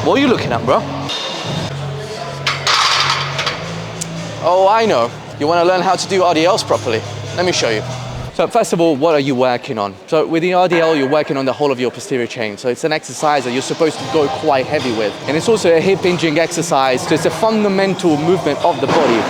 What are you looking at, bro? Oh, I know. You want to learn how to do RDLs properly. Let me show you. So first of all, what are you working on? So with the RDL, you're working on the whole of your posterior chain. So it's an exercise that you're supposed to go quite heavy with. And it's also a hip hinging exercise. So it's a fundamental movement of the body.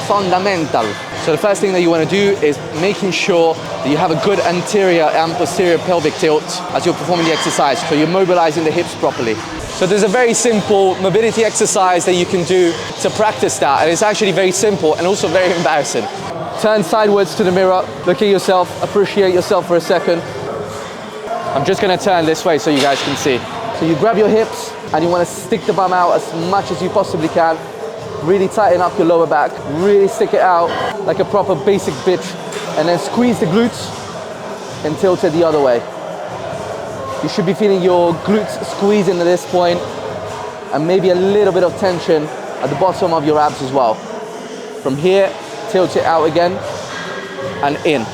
Fundamental. So the first thing that you want to do is making sure that you have a good anterior and posterior pelvic tilt as you're performing the exercise. So you're mobilizing the hips properly. So there's a very simple mobility exercise that you can do to practice that. And it's actually very simple and also very embarrassing. Turn sideways to the mirror, look at yourself, appreciate yourself for a second. I'm just gonna turn this way so you guys can see. So you grab your hips and you wanna stick the bum out as much as you possibly can. Really tighten up your lower back, really stick it out like a proper basic bitch. And then squeeze the glutes and tilt it the other way. You should be feeling your glutes squeezing at this point and maybe a little bit of tension at the bottom of your abs as well. From here, tilt it out again and in.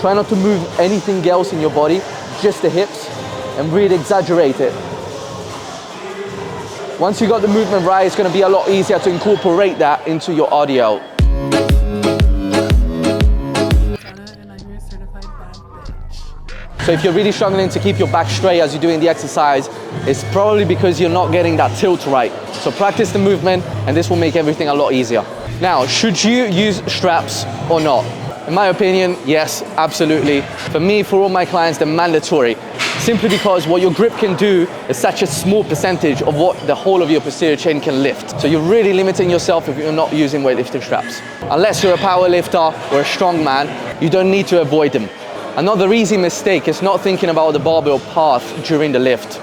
Try not to move anything else in your body, just the hips, and really exaggerate it. Once you got the movement right, it's going to be a lot easier to incorporate that into your RDL. So if you're really struggling to keep your back straight as you're doing the exercise, it's probably because you're not getting that tilt right. So practice the movement and this will make everything a lot easier. Now, should you use straps or not? In my opinion, yes, absolutely. For me, for all my clients, they're mandatory. Simply because what your grip can do is such a small percentage of what the whole of your posterior chain can lift. So you're really limiting yourself if you're not using weightlifting straps. Unless you're a power lifter or a strong man, you don't need to avoid them. Another easy mistake is not thinking about the barbell path during the lift.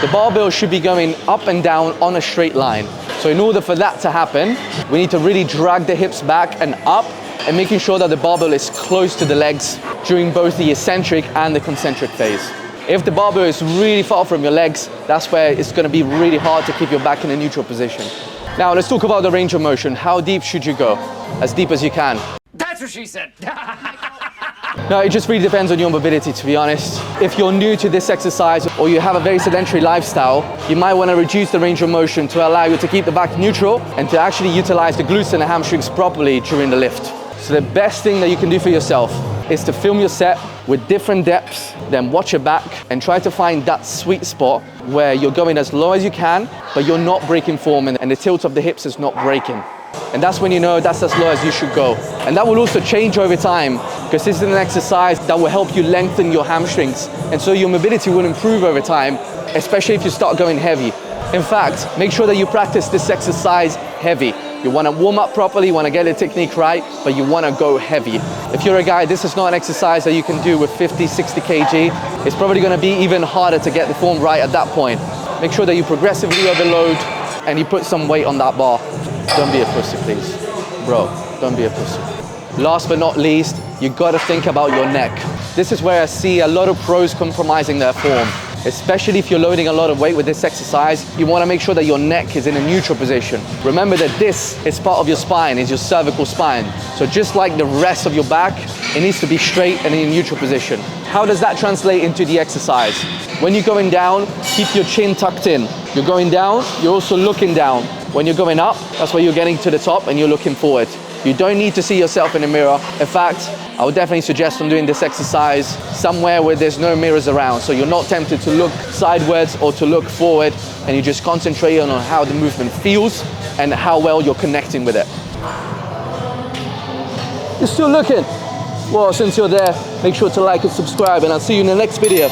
The barbell should be going up and down on a straight line. So in order for that to happen, we need to really drag the hips back and up and making sure that the barbell is close to the legs during both the eccentric and the concentric phase. If the barbell is really far from your legs, that's where it's going to be really hard to keep your back in a neutral position. Now let's talk about the range of motion. How deep should you go? As deep as you can. That's what she said. No, it just really depends on your mobility, to be honest. If you're new to this exercise or you have a very sedentary lifestyle, you might want to reduce the range of motion to allow you to keep the back neutral and to actually utilize the glutes and the hamstrings properly during the lift. So the best thing that you can do for yourself is to film your set with different depths, then watch your back and try to find that sweet spot where you're going as low as you can, but you're not breaking form and the tilt of the hips is not breaking. And that's when you know that's as low as you should go. And that will also change over time because this is an exercise that will help you lengthen your hamstrings. And so your mobility will improve over time, especially if you start going heavy. In fact, make sure that you practice this exercise heavy. You want to warm up properly, you want to get the technique right, but you want to go heavy. If you're a guy, this is not an exercise that you can do with 50, 60 kg. It's probably going to be even harder to get the form right at that point. Make sure that you progressively overload and you put some weight on that bar. Don't be a pussy, please. Bro, don't be a pussy. Last but not least, you got to think about your neck. This is where I see a lot of pros compromising their form. Especially if you're loading a lot of weight with this exercise, you want to make sure that your neck is in a neutral position. Remember that this is part of your spine, is your cervical spine. So just like the rest of your back, it needs to be straight and in a neutral position. How does that translate into the exercise? When you're going down, keep your chin tucked in. You're going down, you're also looking down. When you're going up, that's where you're getting to the top and you're looking forward. You don't need to see yourself in the mirror. In fact, I would definitely suggest on doing this exercise somewhere where there's no mirrors around. So you're not tempted to look sideways or to look forward and you just concentrate on how the movement feels and how well you're connecting with it. You're still looking? Well, since you're there, make sure to like and subscribe and I'll see you in the next video.